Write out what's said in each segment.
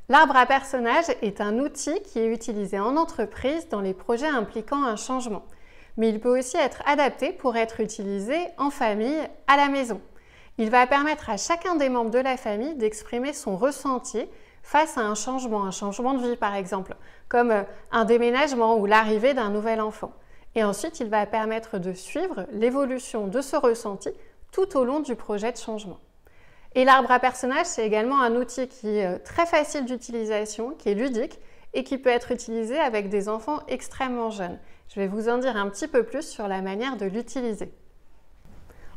L'arbre à personnages est un outil qui est utilisé en entreprise dans les projets impliquant un changement. Mais il peut aussi être adapté pour être utilisé en famille, à la maison. Il va permettre à chacun des membres de la famille d'exprimer son ressenti face à un changement de vie par exemple, comme un déménagement ou l'arrivée d'un nouvel enfant. Et ensuite, il va permettre de suivre l'évolution de ce ressenti tout au long du projet de changement. Et l'arbre à personnages, c'est également un outil qui est très facile d'utilisation, qui est ludique et qui peut être utilisé avec des enfants extrêmement jeunes. Je vais vous en dire un petit peu plus sur la manière de l'utiliser.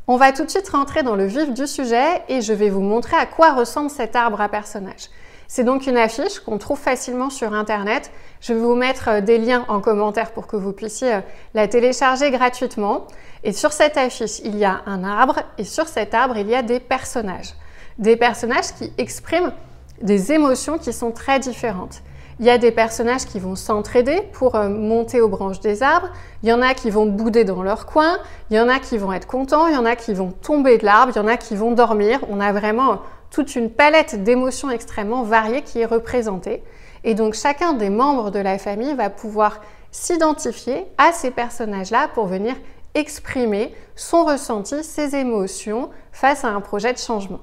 On va tout de suite rentrer dans le vif du sujet et je vais vous montrer à quoi ressemble cet arbre à personnages. C'est donc une affiche qu'on trouve facilement sur Internet. Je vais vous mettre des liens en commentaire pour que vous puissiez la télécharger gratuitement. Et sur cette affiche, il y a un arbre et sur cet arbre, il y a des personnages. Des personnages qui expriment des émotions qui sont très différentes. Il y a des personnages qui vont s'entraider pour monter aux branches des arbres. Il y en a qui vont bouder dans leur coin. Il y en a qui vont être contents. Il y en a qui vont tomber de l'arbre. Il y en a qui vont dormir. On a vraiment toute une palette d'émotions extrêmement variées qui est représentée. Et donc, chacun des membres de la famille va pouvoir s'identifier à ces personnages-là pour venir exprimer son ressenti, ses émotions face à un projet de changement.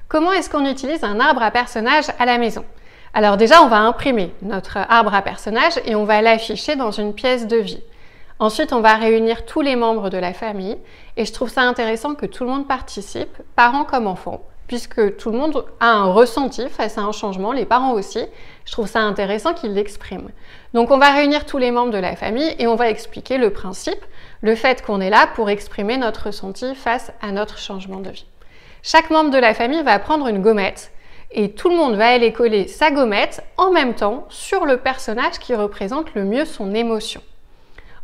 Comment est-ce qu'on utilise un arbre à personnages à la maison? Alors déjà, on va imprimer notre arbre à personnages et on va l'afficher dans une pièce de vie. Ensuite, on va réunir tous les membres de la famille et je trouve ça intéressant que tout le monde participe, parents comme enfants, puisque tout le monde a un ressenti face à un changement, les parents aussi. Je trouve ça intéressant qu'ils l'expriment. Donc on va réunir tous les membres de la famille et on va expliquer le principe, le fait qu'on est là pour exprimer notre ressenti face à notre changement de vie. Chaque membre de la famille va prendre une gommette et tout le monde va aller coller sa gommette en même temps sur le personnage qui représente le mieux son émotion.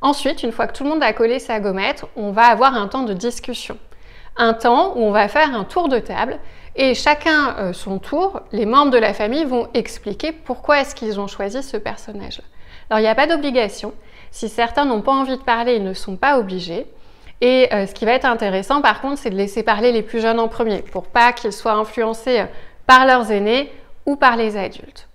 Ensuite, une fois que tout le monde a collé sa gommette, on va avoir un temps de discussion. Un temps où on va faire un tour de table et chacun son tour, les membres de la famille vont expliquer pourquoi est-ce qu'ils ont choisi ce personnage-là. Alors, il n'y a pas d'obligation. Si certains n'ont pas envie de parler, ils ne sont pas obligés. Et ce qui va être intéressant, par contre, c'est de laisser parler les plus jeunes en premier pour pas qu'ils soient influencés par leurs aînés ou par les adultes.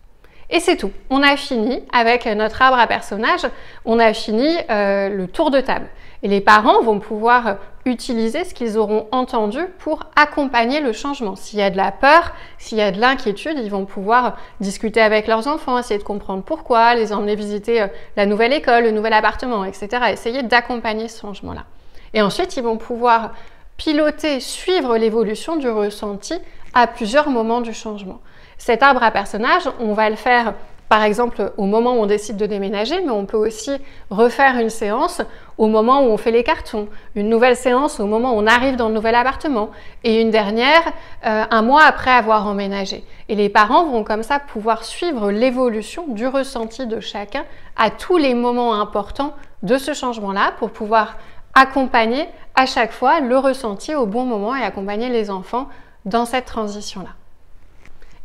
Et c'est tout. On a fini avec notre arbre à personnages. On a fini le tour de table. Et les parents vont pouvoir utiliser ce qu'ils auront entendu pour accompagner le changement. S'il y a de la peur, s'il y a de l'inquiétude, ils vont pouvoir discuter avec leurs enfants, essayer de comprendre pourquoi, les emmener visiter la nouvelle école, le nouvel appartement, etc. Essayer d'accompagner ce changement-là. Et ensuite, ils vont pouvoir piloter, suivre l'évolution du ressenti à plusieurs moments du changement. Cet arbre à personnages, on va le faire par exemple au moment où on décide de déménager, mais on peut aussi refaire une séance au moment où on fait les cartons, une nouvelle séance au moment où on arrive dans le nouvel appartement et une dernière un mois après avoir emménagé. Et les parents vont comme ça pouvoir suivre l'évolution du ressenti de chacun à tous les moments importants de ce changement-là pour pouvoir accompagner à chaque fois le ressenti au bon moment et accompagner les enfants dans cette transition-là.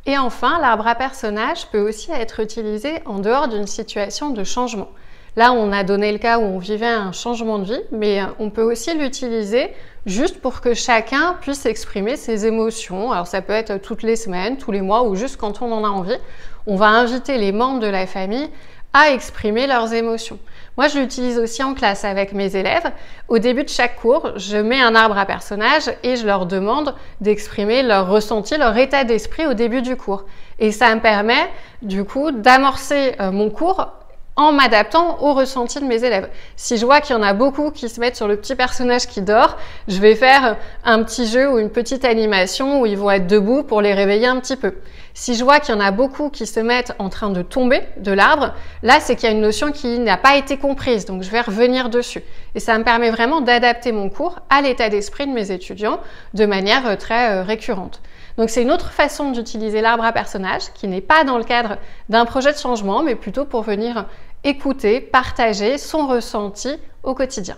Et enfin, l'arbre à personnages peut aussi être utilisé en dehors d'une situation de changement. Là, on a donné le cas où on vivait un changement de vie, mais on peut aussi l'utiliser juste pour que chacun puisse exprimer ses émotions. Alors ça peut être toutes les semaines, tous les mois ou juste quand on en a envie. On va inviter les membres de la famille à exprimer leurs émotions. Moi, je l'utilise aussi en classe avec mes élèves. Au début de chaque cours, je mets un arbre à personnages et je leur demande d'exprimer leur ressenti, leur état d'esprit au début du cours. Et ça me permet, du coup, d'amorcer mon cours en m'adaptant au ressenti de mes élèves. Si je vois qu'il y en a beaucoup qui se mettent sur le petit personnage qui dort, je vais faire un petit jeu ou une petite animation où ils vont être debout pour les réveiller un petit peu. Si je vois qu'il y en a beaucoup qui se mettent en train de tomber de l'arbre, là c'est qu'il y a une notion qui n'a pas été comprise, donc je vais revenir dessus. Et ça me permet vraiment d'adapter mon cours à l'état d'esprit de mes étudiants de manière très récurrente. Donc c'est une autre façon d'utiliser l'arbre à personnages qui n'est pas dans le cadre d'un projet de changement, mais plutôt pour venir écouter, partager son ressenti au quotidien.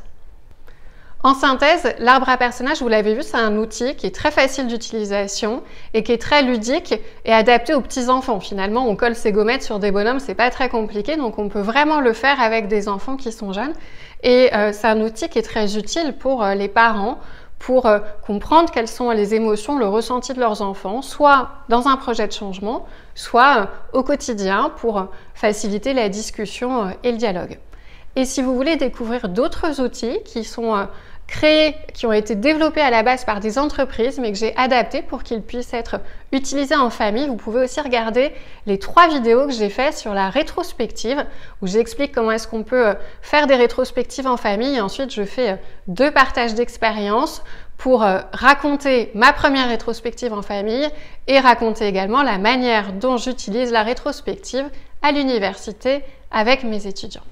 En synthèse, l'arbre à personnages, vous l'avez vu, c'est un outil qui est très facile d'utilisation et qui est très ludique et adapté aux petits-enfants. Finalement, on colle ses gommettes sur des bonhommes, c'est pas très compliqué, donc on peut vraiment le faire avec des enfants qui sont jeunes. Et c'est un outil qui est très utile pour les parents, pour comprendre quelles sont les émotions, le ressenti de leurs enfants, soit dans un projet de changement, soit au quotidien pour faciliter la discussion et le dialogue. Et si vous voulez découvrir d'autres outils qui sont créés, qui ont été développés à la base par des entreprises, mais que j'ai adaptés pour qu'ils puissent être utilisés en famille, vous pouvez aussi regarder les 3 vidéos que j'ai faites sur la rétrospective, où j'explique comment est-ce qu'on peut faire des rétrospectives en famille. Et ensuite, je fais 2 partages d'expériences pour raconter ma première rétrospective en famille et raconter également la manière dont j'utilise la rétrospective à l'université avec mes étudiants.